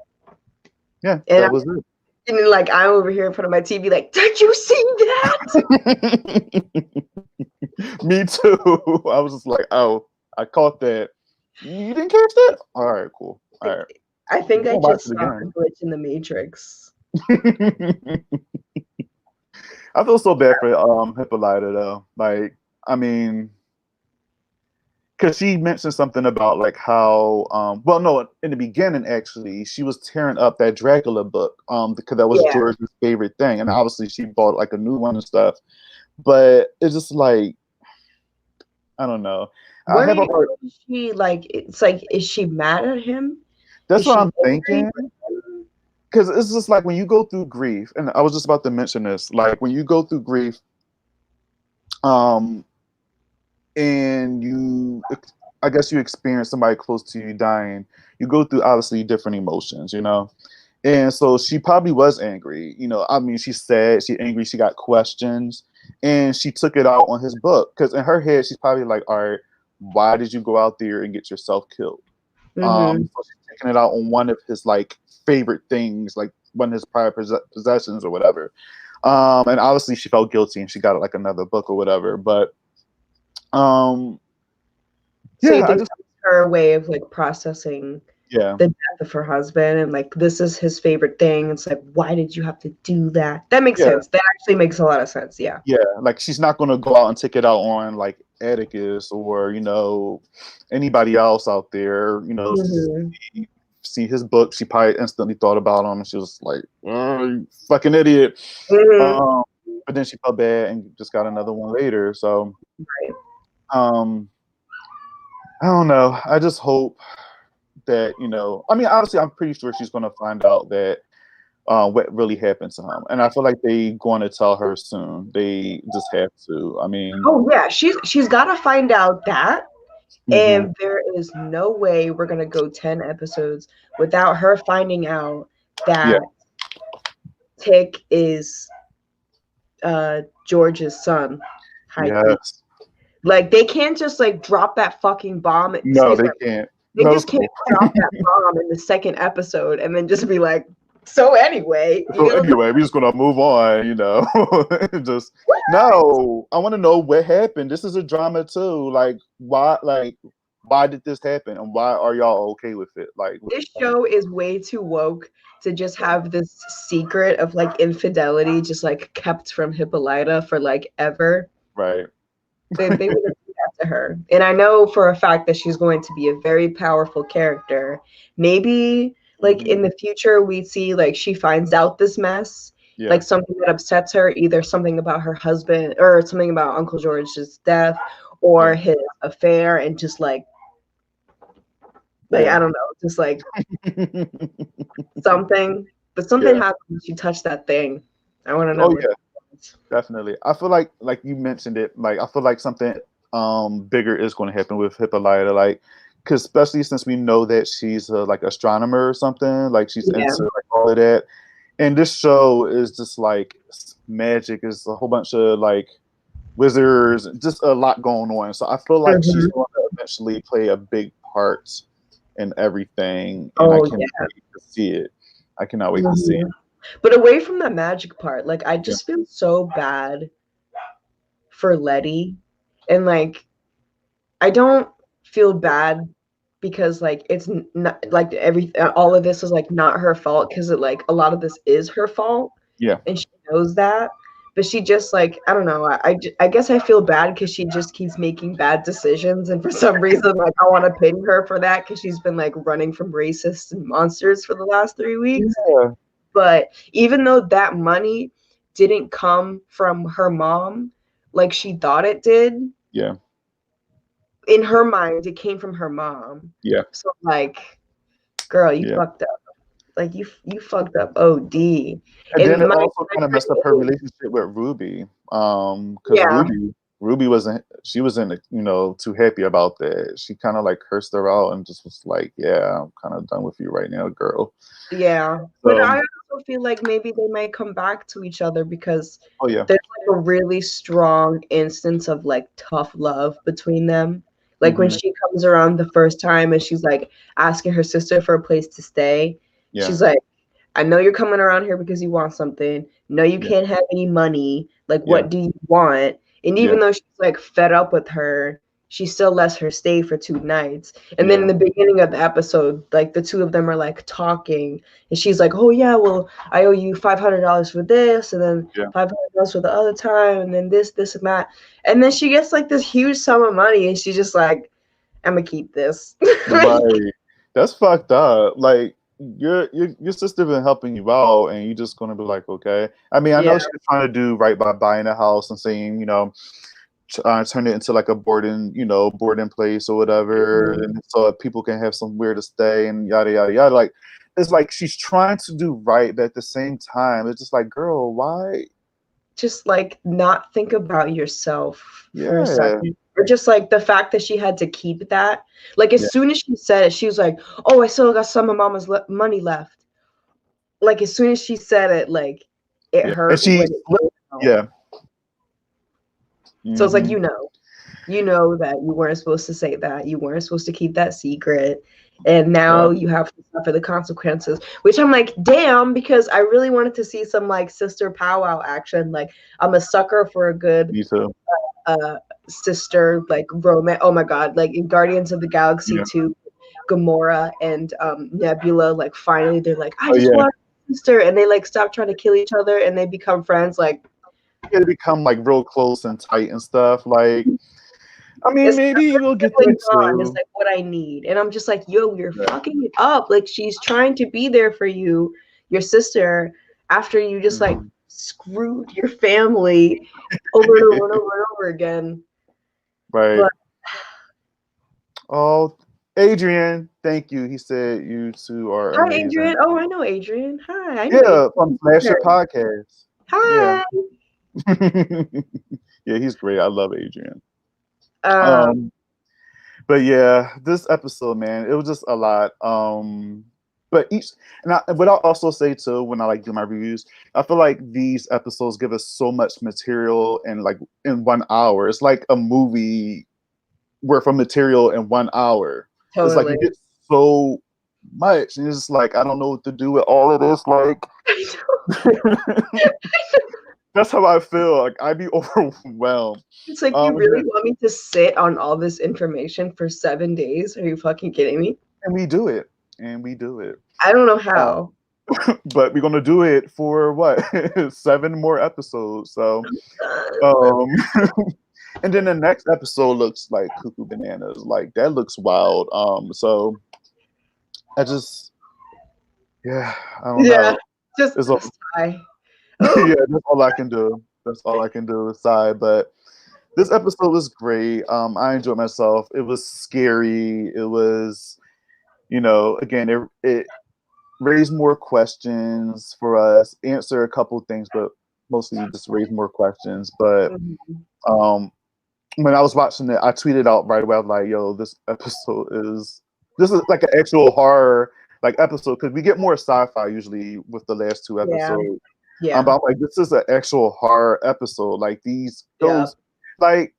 yeah, that was it. And then like I'm over here in front of my TV, like, did you see that? Me too. I was just like, oh, I caught that. You didn't catch that? All right, cool. All right. I think I just saw a glitch in the Matrix. I feel so bad for Hippolyta though. Like, I mean, because she mentioned something about like how well, no, in the beginning actually, she was tearing up that Dracula book because that was George's favorite thing, and obviously she bought like a new one and stuff. But it's just like, I don't know. Is she like? It's like, is she mad at him? That's what I'm thinking. Because it's just like when you go through grief, and I was just about to mention this. Like when you go through grief, and I guess you experience somebody close to you dying. You go through obviously different emotions, you know. And so she probably was angry. You know, I mean, she's sad, she's angry, she got questions, and she took it out on his book. Because in her head, she's probably like, all right, why did you go out there and get yourself killed? So she's taking it out on one of his like favorite things, like one of his prior possessions or whatever. And obviously she felt guilty and she got like another book or whatever. But so you think that's her way of like processing the death of her husband, and like this is his favorite thing. It's like, why did you have to do that? That makes sense. That actually makes a lot of sense. Yeah. Yeah, like she's not gonna go out and take it out on like Atticus or, you know, anybody else out there. You know, see his book, she probably instantly thought about him and she was like, oh, you fucking idiot. But then she felt bad and just got another one later. So I don't know. I just hope that, you know, I mean, obviously I'm pretty sure she's gonna find out that what really happened to him, and I feel like they're going to tell her soon. They just have to. I mean, oh yeah, she's got to find out that, and there is no way we're gonna go 10 episodes without her finding out that Tick is George's son. Yes. Like they can't just like drop that fucking bomb. No, they can't. They just can't drop that bomb in the second episode and then just be like, so anyway. We're just gonna move on, you know. Just no. I want to know what happened. This is a drama too. Like why did this happen, and why are y'all okay with it? Like this show is way too woke to just have this secret of like infidelity just like kept from Hippolyta for like ever. Right. They would do that to her. And I know for a fact that she's going to be a very powerful character. Maybe like in the future we see like she finds out this mess, like something that upsets her, either something about her husband or something about Uncle George's death or his affair, and just like I don't know, just like something. But something happened when she touched that thing. I want to know. Oh, yeah. Definitely. I feel like you mentioned it, like I feel like something bigger is going to happen with Hippolyta, like because especially since we know that she's like astronomer or something, like she's into like all of that, and this show is just like magic, is a whole bunch of like wizards, just a lot going on. So I feel like she's going to eventually play a big part in everything, and I can't wait to see it. I cannot wait to see it. But away from the magic part, like I just feel so bad for Letty, and like I don't feel bad because like it's not like all of this is like not her fault because it like a lot of this is her fault Yeah. and she knows that. But she just like I don't know. I guess I feel bad because she just keeps making bad decisions, and for some reason like I want to pity her for that because she's been like running from racists and monsters for the last 3 weeks. Yeah. But even though that money didn't come from her mom like she thought it did, Yeah. in her mind it came from her mom. Yeah. So like, girl, you Yeah. fucked up. Like you fucked up OD. And then And it my also kind of messed up her relationship with Ruby. Because yeah, Ruby wasn't too happy about that. She kind of like cursed her out and just was like, yeah, I'm kind of done with you right now, girl. yeah. But So, I also feel like maybe they might come back to each other because oh yeah. there's like a really strong instance of like tough love between them. Like when Hmm. she comes around the first time and she's like asking her sister for a place to stay, Yeah. she's like, I know you're coming around here because you want something. No, you Yeah. can't have any money. Like, Yeah. what do you want? And Yeah. even though she's like fed up with her, she still lets her stay for 2 nights. And then in Yeah. the beginning of the episode, like the two of them are like talking, and she's like, "Oh yeah, well, I owe you $500 for this, and then Yeah. $500 for the other time, and then this, and that." And then she gets like this huge sum of money, and she's just like, "I'm gonna keep this." Right. That's fucked up. Like your sister been helping you out, and you're just gonna be like, okay. I mean, I Yeah. know she's trying to do right by buying a house and saying, turn it into like a boarding place or whatever, Mhm. and so people can have somewhere to stay and yada yada yada. Like it's like she's trying to do right, but at the same time, it's just like, girl, why? Just like not think about yourself for a Yeah, second, or just like the fact that she had to keep that. Like yeah, as soon as she said it, she was like, "Oh, I still got some of Mama's money left." Like as soon as she said it, like it yeah. And hurt she when it slipped. came out. Yeah. So it's like Hmm. you know that you weren't supposed to say that. You weren't supposed to keep that secret. And Yeah. now you have to suffer the consequences, which I'm like, damn, because I really wanted to see some like sister powwow action. Like I'm a sucker for a good Me too. sister like romance. Oh my god, like in Guardians of the Galaxy Yeah. 2, Gamora and Nebula, like finally they're like, I Oh just yeah. want a sister, and they like stop trying to kill each other and they become friends. Like They become like real close and tight and stuff. Like, I mean, it's maybe we'll get sibling that bond is too. like what I need. And I'm just like, yo, you're Yeah. fucking it up. Like she's trying to be there for you, your sister, after you just like Mhm. screwed your family over and over and over and over again. Right. But Oh, Adrian, thank you. He said you two are hi, amazing. Adrian. Oh, I know Adrian. Hi, I know Adrian. Yeah, from Flash Your Podcast. Yeah. Hi. Yeah, he's great. I love Adrian. Um, Um, but yeah, this episode, man, it was just a lot. But what I'll also say too, when I like do my reviews, I feel like these episodes give us so much material in 1 hour. It's like a movie worth of material in 1 hour. It's like totally. you get so much, and it's just like I don't know what to do with all of this. Like that's how I feel. Like I'd be overwhelmed. It's like you really want me to sit on all this information for 7 days? Are you fucking kidding me? And we do it, and we do it. I don't know how. But we're gonna do it for what 7 more episodes. So, um, and then the next episode looks like cuckoo bananas. Like that looks wild. So I just, yeah, I don't Yeah, know. just It's a sigh. Oh, yeah, that's all I can do. That's all I can do aside. But this episode was great. I enjoyed myself. It was scary. It was, again, it raise more questions for us, answer a couple things, but mostly just raise more questions. But mhm. when I was watching it, I tweeted out right away, I was like, yo, this is like an actual horror like episode, because we get more sci-fi usually with the last 2 Yeah, episodes. yeah, But I'm like, this is an actual horror episode. Like yeah. like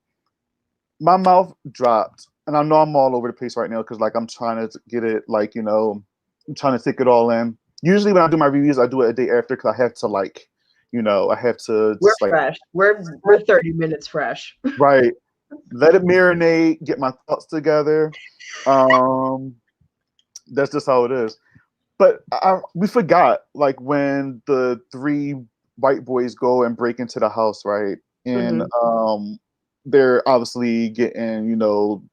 my mouth dropped, and I know I'm all over the place right now because like I'm trying to get it like I'm trying to take it all in. Usually when I do my reviews, I do it a day after because I have to I have to We're just like fresh. We're 30 minutes fresh. right. let it marinate, get my thoughts together. That's just how it is. But we forgot, like when the three white boys go and break into the house, right? And they're obviously getting,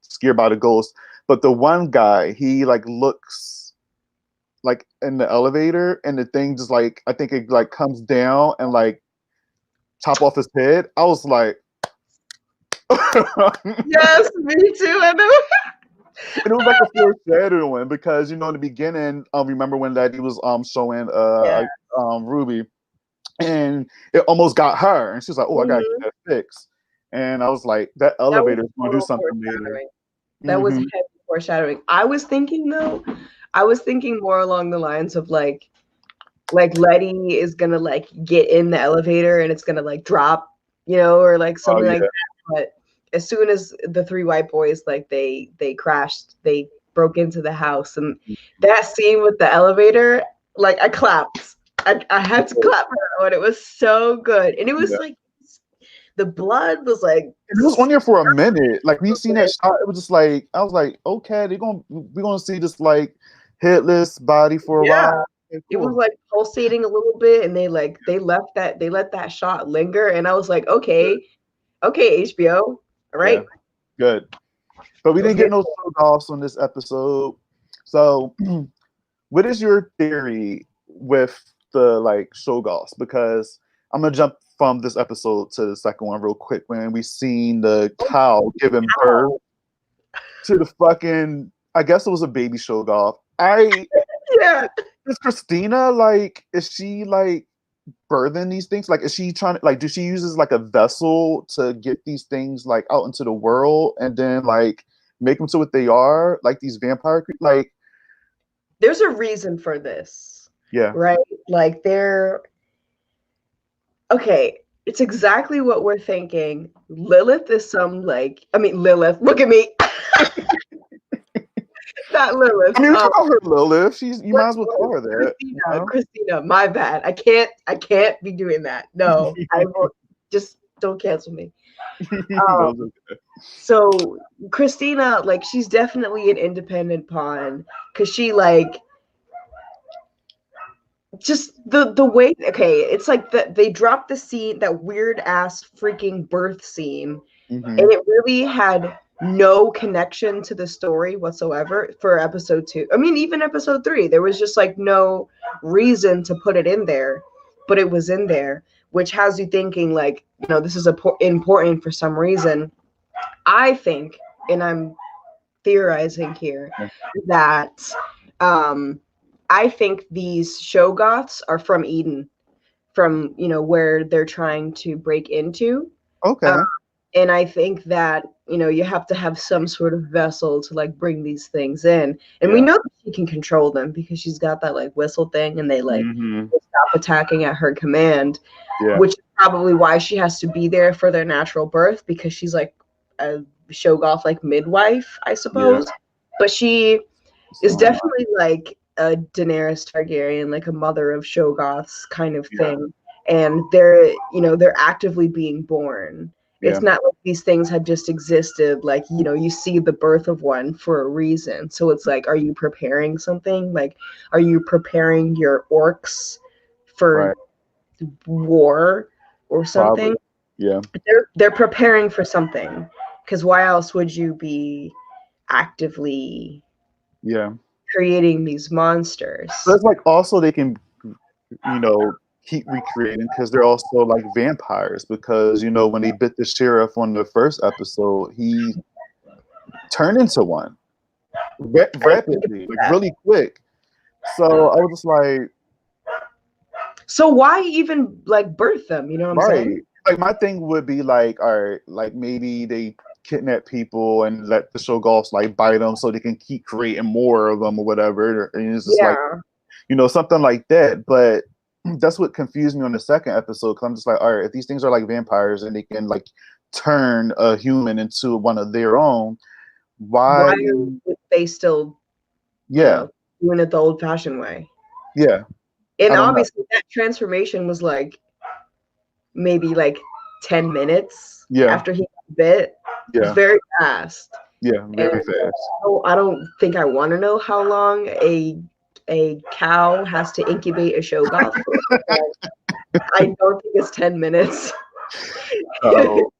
scared by the ghost. But the one guy, he like looks like in the elevator, and the thing just like I think it like comes down and like chop off his head. I was like, Yes, me too. I know. and it was like a foreshadowing because in the beginning, remember when Daddy was showing Yeah. Ruby, and it almost got her, and she's like, "Oh, I gotta Mhm. get that fixed." And I was like, "That That was elevator is gonna do total something later." foreshadowing. That was heavy foreshadowing. I was thinking more along the lines of like Letty is gonna like get in the elevator and it's gonna like drop, or like Oh something like yeah, that. But as soon as the three white boys like they crashed, they broke into the house, and that scene with the elevator, like I clapped. I had to clap for that one. It was so good, and it was yeah. like the blood was like And it was on there for a minute. Like we seen that shot, it was just like I was like, okay, we're gonna see this like headless body for a yeah. while. Okay, It was cool. like pulsating a little bit, and they let that shot linger, and I was like, okay, HBO, all Yeah, right, good. But we let's didn't get get no offs on this episode. So, what is your theory with the like Shogoffs? Because I'm gonna jump from this episode to the second one real quick when we seen the cow giving birth out. to the fucking. I guess it was a baby Shogoff. Yeah. Is Christina like? Is she like birthing these things? Like, is she trying to like? Do she uses like a vessel to get these things like out into the world and then like make them to what they are? Like these vampire, like There's a reason for this, yeah. right? Like okay, it's exactly what we're thinking. Lilith is Lilith, look at me. Not Lilith. I mean, we can call her Lilith. You might as well What call her that. Christina, my bad. I can't be doing that. No, I will just don't cancel me. Um, Okay. so Christina, like, she's definitely an independent pawn because she like just the way. Okay, it's like they dropped the scene, that weird ass freaking birth scene, and it really had no connection to the story whatsoever for episode 2. I mean, even episode 3, there was just like no reason to put it in there, but it was in there, which has you thinking like, this is important for some reason. I think, and I'm theorizing here, that I think these Shogoths are from Eden, from where they're trying to break into. Okay. And I think that you have to have some sort of vessel to like bring these things in, and we Yeah. know that she can control them because she's got that like whistle thing, and they like stop attacking at her command, Yeah. which is probably why she has to be there for their natural birth, because she's like a Shoggoth like midwife, I Yeah. suppose. But she is definitely like a Daenerys Targaryen, like a mother of Shoggoths kind of thing. And they're actively being born. Yeah. It's not like these things have just existed. Like, you see the birth of one for a reason. So it's like, are you preparing something? Like, are you preparing your orcs for Right. war or something? Probably. Yeah. They're preparing for something. Because why else would you be actively Yeah. creating these monsters? But it's like also they can, keep recreating because they're also like vampires because when they bit the sheriff on the first episode, he turned into one rapidly, like really quick. So I was just like, So why even like birth them? You know what I'm right. saying? Like my thing would be like, all right, like maybe they kidnap people and let the Shoggoths like bite them so they can keep creating more of them or whatever. And it's just like, Yeah. something like that. But that's what confused me on the second episode because I'm just like, all right, if these things are like vampires and they can like turn a human into one of their own, why? Why are they still, Yeah, doing it the old fashioned way? yeah, And I don't know. obviously that transformation was like maybe like 10 minutes Yeah, after he got bit. It's Yeah. very fast. Yeah. And Very fast. I don't think I want to know how long a cow has to incubate a show golf for. I don't think it's 10 minutes. So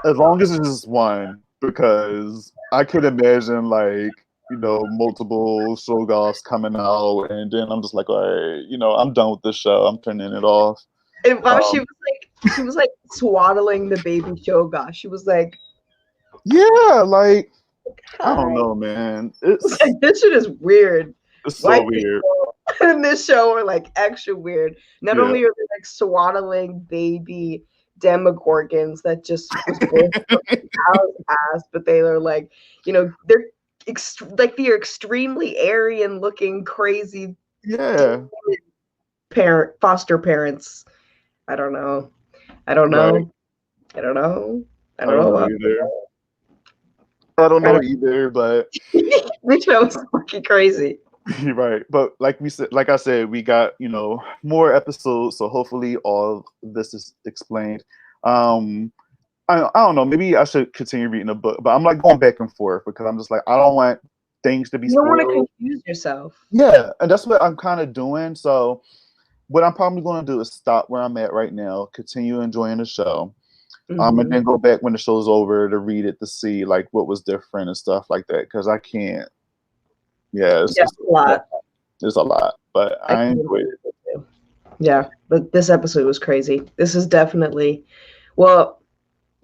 as long as it's just one, because I could imagine like, you know, multiple Shogoffs coming out, and then I'm just like, all right, you know, I'm done with this show. I'm turning it off. And while Um, she was like swaddling the baby Shoga. She was like, yeah, like I don't hi. know, man. Like, this shit is weird. It's so White weird. people in this show are like extra weird. Not Yeah. only are they like swaddling baby demogorgons that just was born from a cow's ass, but they are like, you know, they're they're extremely Aryan looking, crazy Yeah. foster parents. I don't know. I don't know. Right. I don't know. I I don't don't know. know either. I don't know either, but This show is fucking crazy. you're right. But like we said, like I said, we got, you know, more episodes, so hopefully all this is explained. I don't know, maybe I should continue reading the book, but I'm like going back and forth because I'm just like, I don't want things to be You don't want to spoiled. confuse yourself. Yeah, and that's what I'm kind of doing. So what I'm probably going to do is stop where I'm at right now, continue enjoying the show, and then go back when the show's over to read it to see like what was different and stuff like that. Because I can't. Yeah, it's a lot. There's a lot, but I enjoyed it. Yeah, but this episode was crazy. This is definitely, well,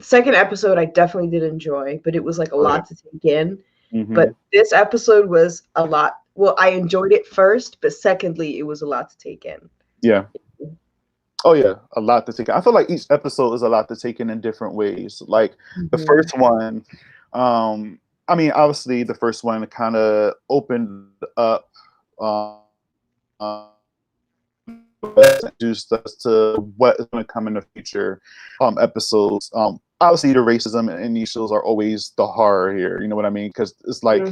second episode I definitely did enjoy, but it was like a lot to take in. But this episode was a lot. Well, I enjoyed it first, but secondly, it was a lot to take in. Yeah. Oh yeah, a lot to take in. I feel like each episode is a lot to take in different ways. Like the first one, I mean, obviously the first one kind of opened up, introduced us to what is going to come in the future episodes. Obviously the racism in these shows are always the horror here. You know what I mean? Because it's like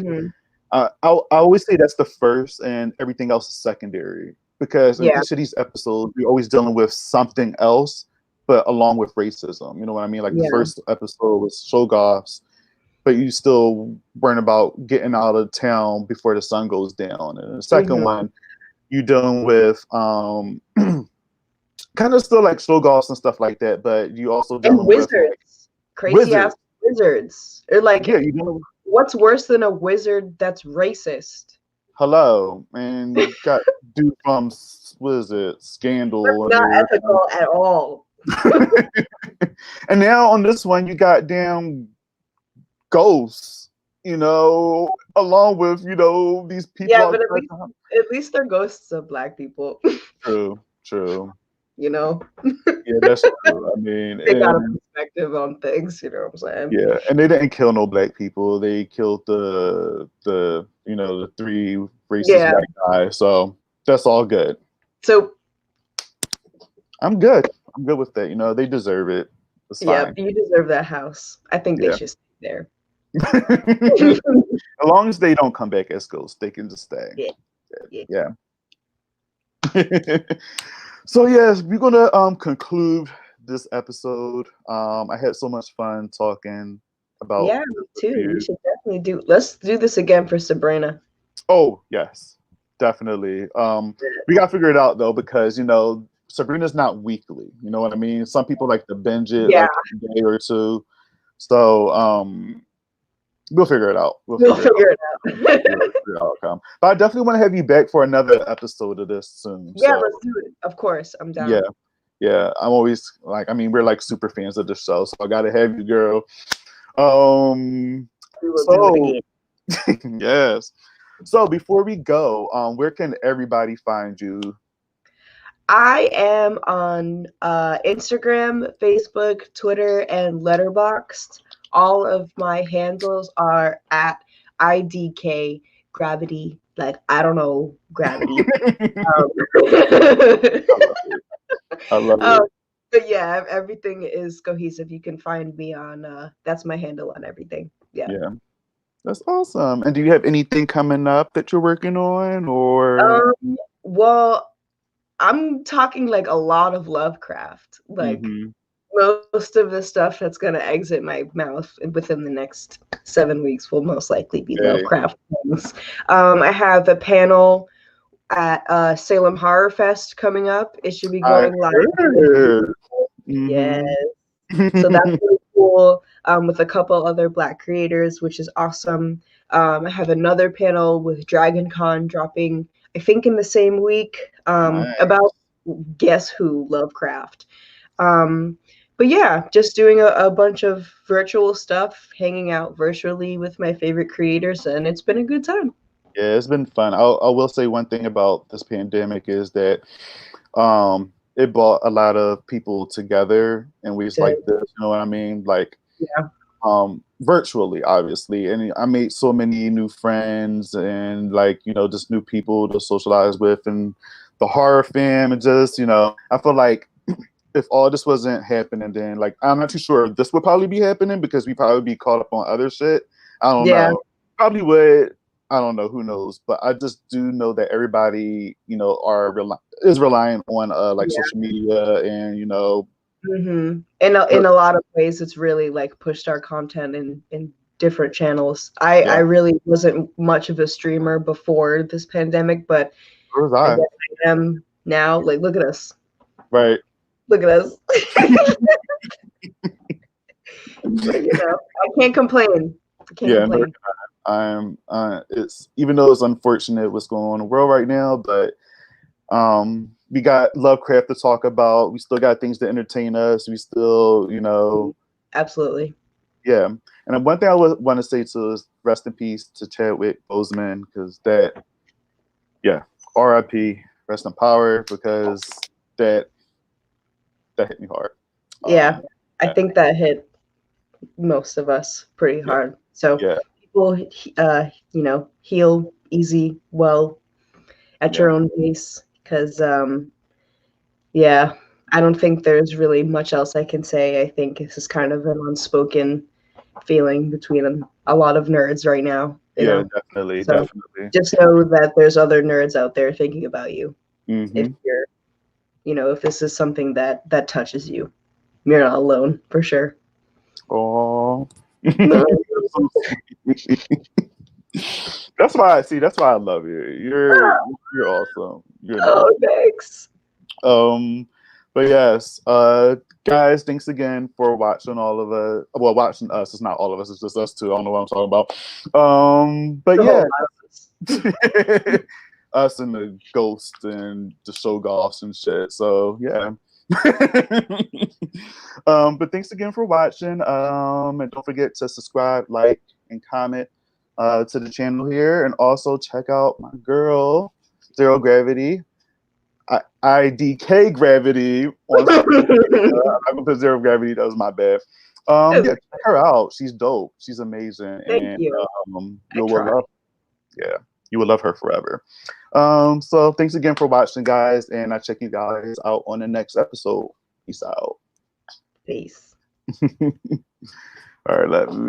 I always say that's the first, and everything else is secondary. Because in each of these episodes, you're always dealing with something else, but along with racism. You know what I mean? Like the first episode was Shoggoths, but you still worrying about getting out of town before the sun goes down. And the second one, you're dealing with kind of still like Shoggoths and stuff like that, but you also dealing wizards, with like, crazy ass wizards. Or like, yeah, you know, what's worse than a wizard that's racist? Hello, and you got dude from what is it, Scandal? Not ethical at all. And now on this one, you got damn ghosts, you know, along with, you know, these people. Yeah, but at least they're ghosts of Black people. True. You know? Yeah, that's true. I mean, they got a perspective on things, you know what I'm saying? Yeah, and they didn't kill no Black people. They killed the you know, the 3 racist white guys. So that's all good. So I'm good. I'm good with that. You know, they deserve it. It's fine. You deserve that house. I think they should stay there. As long as they don't come back as ghosts, they can just stay. Yeah. So yes, we're gonna conclude this episode. I had so much fun talking about. Yeah, me too. We should definitely let's do this again for Sabrina. Oh yes, definitely. We gotta figure it out though, because you know Sabrina's not weekly. You know what I mean? Some people like to binge it like a day or two. So we'll figure it out. We'll figure it out. But I definitely want to have you back for another episode of this soon. Yeah, let's do it. Of course, I'm down. Yeah. I'm always like, I mean, we're like super fans of the show, so I gotta have you, girl. We will do it again. Yes. So before we go, where can everybody find you? I am on Instagram, Facebook, Twitter, and Letterboxd. All of my handles are at IDK Gravity. Like, I don't know, gravity. I love it. But yeah, everything is cohesive. You can find me on, that's my handle on everything. Yeah. That's awesome. And do you have anything coming up that you're working on, or? Well, I'm talking like a lot of Lovecraft. Like most of the stuff that's going to exit my mouth within the next 7 weeks will most likely be Lovecraft things. I have a panel at Salem Horror Fest coming up. It should be going live. Yes. So that's really cool, with a couple other Black creators, which is awesome. I have another panel with Dragon Con dropping, I think, in the same week, about Guess Who, Lovecraft. But yeah, just doing a bunch of virtual stuff, hanging out virtually with my favorite creators, and it's been a good time. Yeah, it's been fun. I will say one thing about this pandemic is that it brought a lot of people together in ways like this. You know what I mean? Like, virtually, obviously. And I made so many new friends and, like, you know, just new people to socialize with, and the horror fam, and just, you know, I feel like if all this wasn't happening, then, like, I'm not too sure if this would probably be happening, because we probably be caught up on other shit. I don't know. Probably would. I don't know. Who knows? But I just do know that everybody, you know, is relying on like social media, and, you know. In a lot of ways, it's really like pushed our content in different channels. I really wasn't much of a streamer before this pandemic, but I guess I am now. Like, look at us. Right. Look at us. But, you know, I can't complain. I can't complain. It's, even though it's unfortunate what's going on in the world right now, but we got Lovecraft to talk about. We still got things to entertain us. We still, you know. Absolutely. Yeah. And one thing I would want to say to is rest in peace to Chadwick Boseman, because that, RIP, rest in power, because that hit me hard. Yeah, I think that hit most of us pretty hard. So people, you know, heal easy, well, at your own pace, because I don't think there's really much else I can say. I think this is kind of an unspoken feeling between a lot of nerds right now. You know? Definitely, so definitely. Just know that there's other nerds out there thinking about you. If you're, you know, if this is something that touches you, you're not alone, for sure. Oh. That's why I love you. You're awesome. Thanks. But yes, guys, thanks again for watching all of us. Well, watching us, it's not all of us, it's just us two. I don't know what I'm talking about. But yeah, us and the ghost and the show goths and shit. So yeah. But thanks again for watching. And don't forget to subscribe, like, and comment to the channel here, and also check out my girl Zero Gravity. IDK Gravity on I'm gonna put Zero Gravity, that was my bad. Check her out. She's dope. She's amazing. Thank you. You will love her forever. So thanks again for watching, guys, and I'll check you guys out on the next episode. Peace out. Peace. All right,